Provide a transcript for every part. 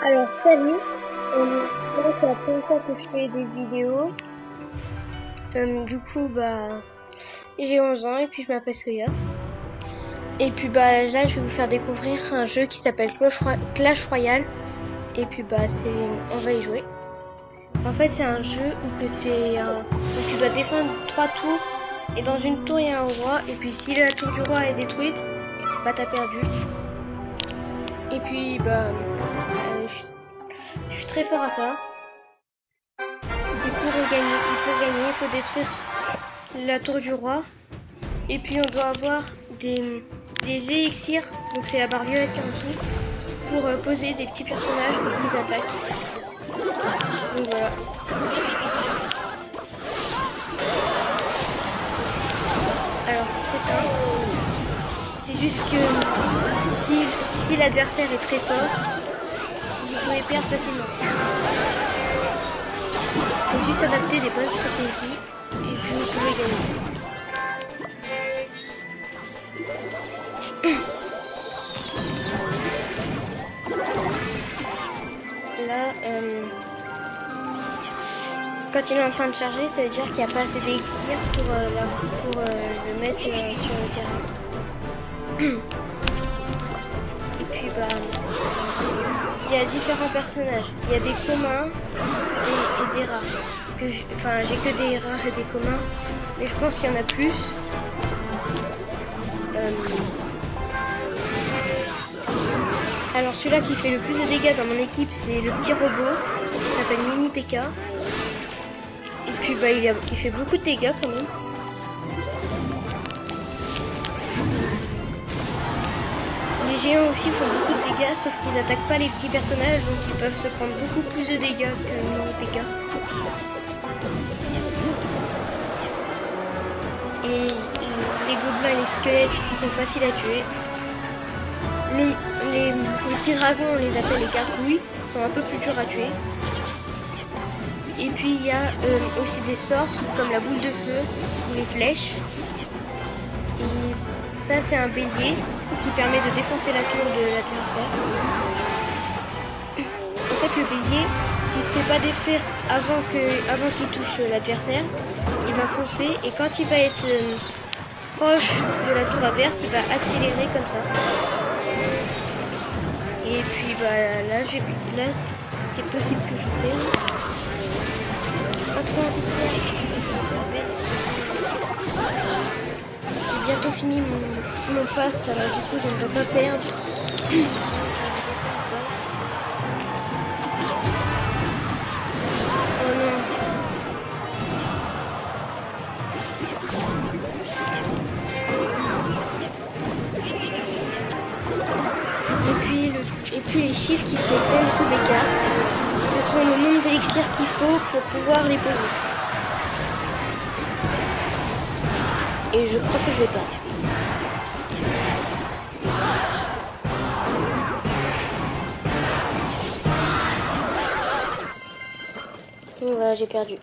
Alors salut, moi c'est la première fois que je fais des vidéos. Du coup j'ai 11 ans et puis je m'appelle Sawyer. Et puis là je vais vous faire découvrir un jeu qui s'appelle Clash Royale. Et puis on va y jouer. En fait c'est un jeu où où tu dois défendre 3 tours. Et dans une tour il y a un roi. Et puis si la tour du roi est détruite, t'as perdu. Et puis je suis très fort à ça. Et pour gagner, il faut détruire la tour du roi. Et puis on doit avoir des élixirs, donc c'est la barre violette qui est en dessous, pour poser des petits personnages pour qu'ils attaquent. Donc voilà. Alors c'est très simple. C'est juste que si l'adversaire est très fort, vous pouvez perdre facilement. Il faut juste adapter des bonnes stratégies et puis vous pouvez gagner. Là, quand il est en train de charger, ça veut dire qu'il n'y a pas assez d'élixir pour le mettre sur le terrain. Et puis il y a différents personnages. Il y a des communs et des rares. J'ai que des rares et des communs, mais je pense qu'il y en a plus. Alors celui-là qui fait le plus de dégâts dans mon équipe, c'est le petit robot, qui s'appelle Mini P.K. Et puis il fait beaucoup de dégâts quand même. Les géants aussi font beaucoup de dégâts, sauf qu'ils attaquent pas les petits personnages, donc ils peuvent se prendre beaucoup plus de dégâts que Mini P.K. Et les gobelins et les squelettes sont faciles à tuer. Les petits dragons, on les appelle les gargouilles, sont un peu plus durs à tuer. Et puis il y a aussi des sorts comme la boule de feu ou les flèches. Et ça c'est un bélier qui permet de défoncer la tour de l'adversaire. En fait le bélier, s'il se fait pas détruire avant qu'il touche l'adversaire, il va foncer et quand il va être proche de la tour adverse, il va accélérer comme ça. Et puis là c'est possible que je perde. J'ai bientôt fini mon pass, alors du coup je ne peux pas perdre. Oh non. Et puis les chiffres qui sont en dessous des cartes, ce sont le nombre d'élixirs qu'il faut pour pouvoir les poser. Et je crois que je vais perdre. Et voilà, j'ai perdu.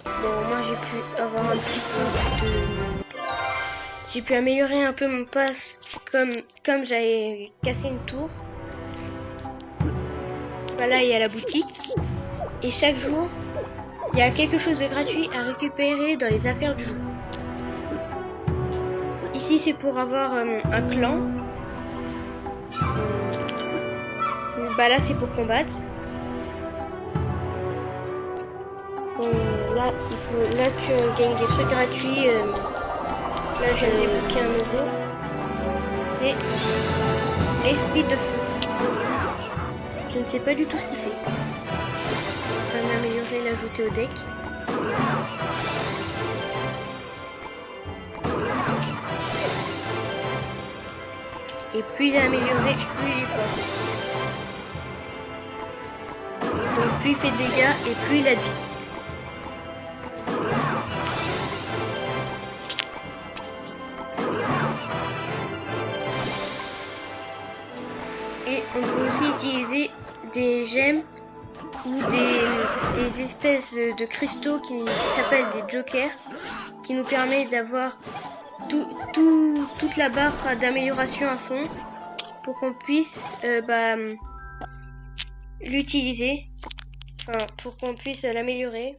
Bon, moi j'ai pu avoir un petit peu de... J'ai pu améliorer un peu mon pass comme j'avais cassé une tour. Là, il y a la boutique. Et chaque jour, il y a quelque chose de gratuit à récupérer dans les affaires du jeu. Ici, c'est pour avoir un clan. Là, c'est pour combattre. Là, tu gagnes des trucs gratuits. Là, je viens de débloquer un nouveau. C'est l'esprit de feu. Je ne sais pas du tout ce qu'il fait. On va l'améliorer, l'ajouter au deck. Et plus il est amélioré, plus il est fort. Donc plus il fait de dégâts et plus il a de vie. Et on peut aussi utiliser des gemmes ou des espèces de cristaux qui s'appellent des jokers, qui nous permet d'avoir toute la barre d'amélioration à fond pour qu'on puisse l'utiliser, enfin, pour qu'on puisse l'améliorer.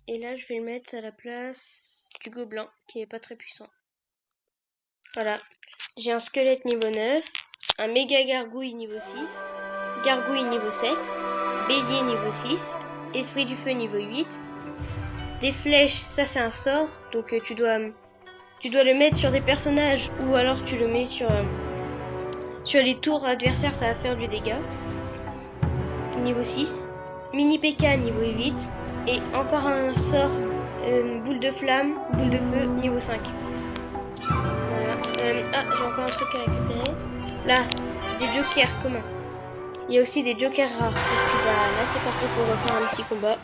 Et là, je vais le mettre à la place du gobelin, qui est pas très puissant. Voilà. J'ai un squelette niveau 9, un méga gargouille niveau 6, gargouille niveau 7, bélier niveau 6, esprit du feu niveau 8, des flèches, ça c'est un sort, donc tu dois le mettre sur des personnages ou alors tu le mets sur les tours adversaires, ça va faire du dégât. Niveau 6, mini PK niveau 8 et encore un sort boule de flamme, boule de feu niveau 5. Ah, j'ai encore un truc à récupérer. Là, des jokers communs. Il y a aussi des jokers rares. Et puis bah là c'est parti pour refaire un petit combat.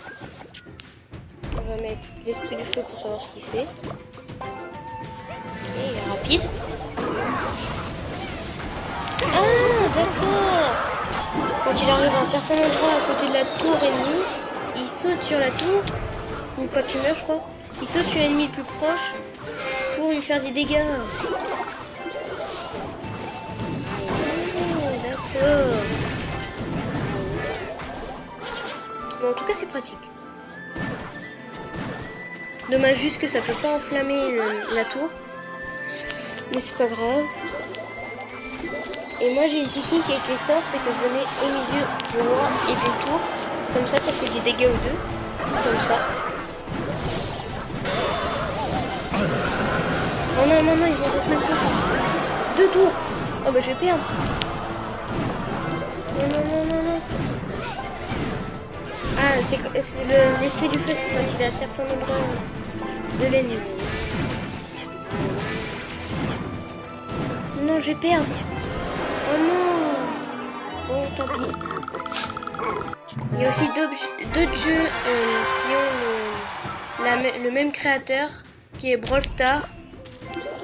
On va mettre l'esprit du feu pour savoir ce qu'il fait. Ok, il est rapide. Ah d'accord. Quand il arrive à un certain endroit à côté de la tour ennemie, il saute sur la tour. Ou quand il meurt je crois. Il saute sur l'ennemi le plus proche pour lui faire des dégâts. Bon, en tout cas, c'est pratique. Dommage juste que ça peut pas enflammer la tour. Mais c'est pas grave. Et moi, j'ai une technique avec les sorts, c'est que je le mets au milieu du roi et d'une tour. Comme ça fait des dégâts aux deux. Comme ça. Oh non, non, non, ils vont se mettre deux tours. Oh bah, je vais perdre. Non, non, non, non, non. Ah, c'est l'esprit du feu, c'est quand il est à certains endroits de l'ennemi. Non, je vais perdre. Oh non. Bon, tant pis. Il y a aussi d'autres jeux qui ont le même créateur, qui est Brawl Stars,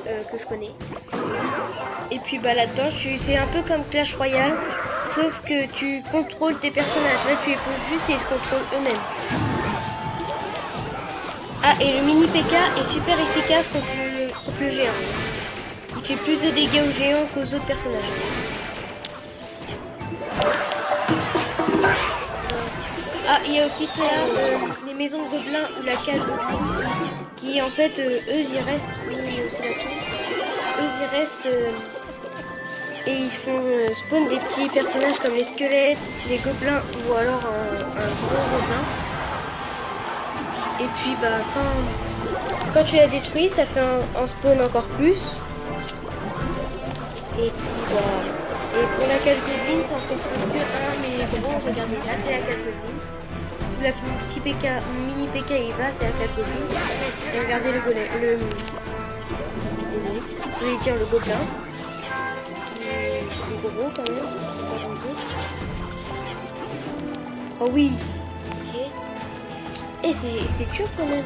que je connais. Et puis bah là-dedans, c'est un peu comme Clash Royale. Sauf que tu contrôles tes personnages. Là, tu les poses juste et ils se contrôlent eux-mêmes. Ah, et le mini PK est super efficace contre le géant. Il fait plus de dégâts aux géants qu'aux autres personnages. Ah, il y a aussi cela, les maisons de gobelins ou la cage gobelin. Qui en fait, eux, ils restent. Il y a aussi la tour. Eux, ils restent. Et ils font spawn des petits personnages comme les squelettes, les gobelins ou alors un gros gobelin. Et puis bah quand tu l'as détruit, ça fait un spawn encore plus. Et puis bah, et pour la cage goblin, ça en fait spawn que un, mais gros, regardez, là c'est la cage goblin. Là mon petit PK, mon mini PK il va, c'est la cage goblin. Et regardez le désolé, je voulais dire le gobelin. C'est gros quand même. Oh oui. Ok. Et c'est dur quand même.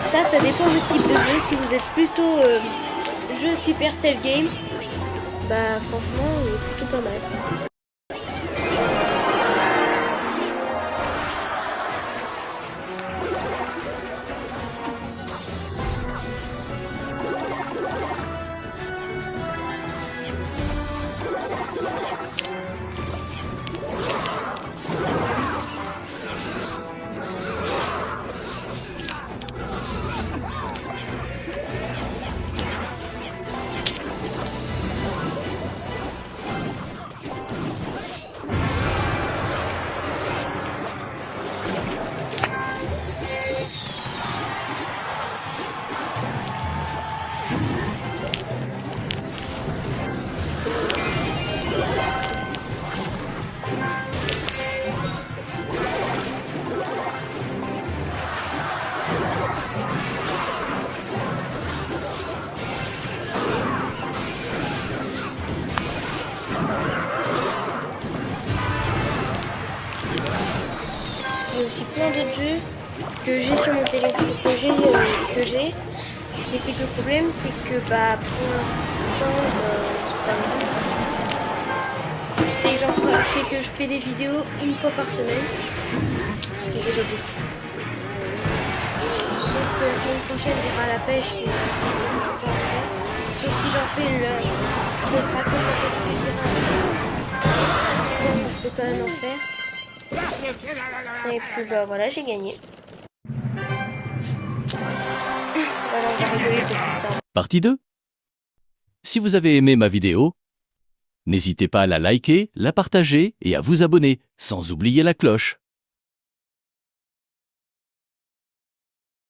Ça dépend du type de jeu. Si vous êtes plutôt jeu Supercell Game, bah franchement, plutôt pas mal. Il y a aussi plein d'autres jeux que j'ai sur mon téléphone, que j'ai. Et c'est que le problème, c'est que bah pour l'instant, c'est pas mal. Et genre, c'est que je fais des vidéos une fois par semaine, ce qui est déjà beaucoup. Sauf que la semaine prochaine, j'irai à la pêche. Sauf si j'en fais ce sera complètement différent. peut quand même en faire. Et puis bah voilà, j'ai gagné. Voilà, on va rigoler parce que c'était un... Partie 2. Si vous avez aimé ma vidéo, n'hésitez pas à la liker, la partager et à vous abonner, sans oublier la cloche.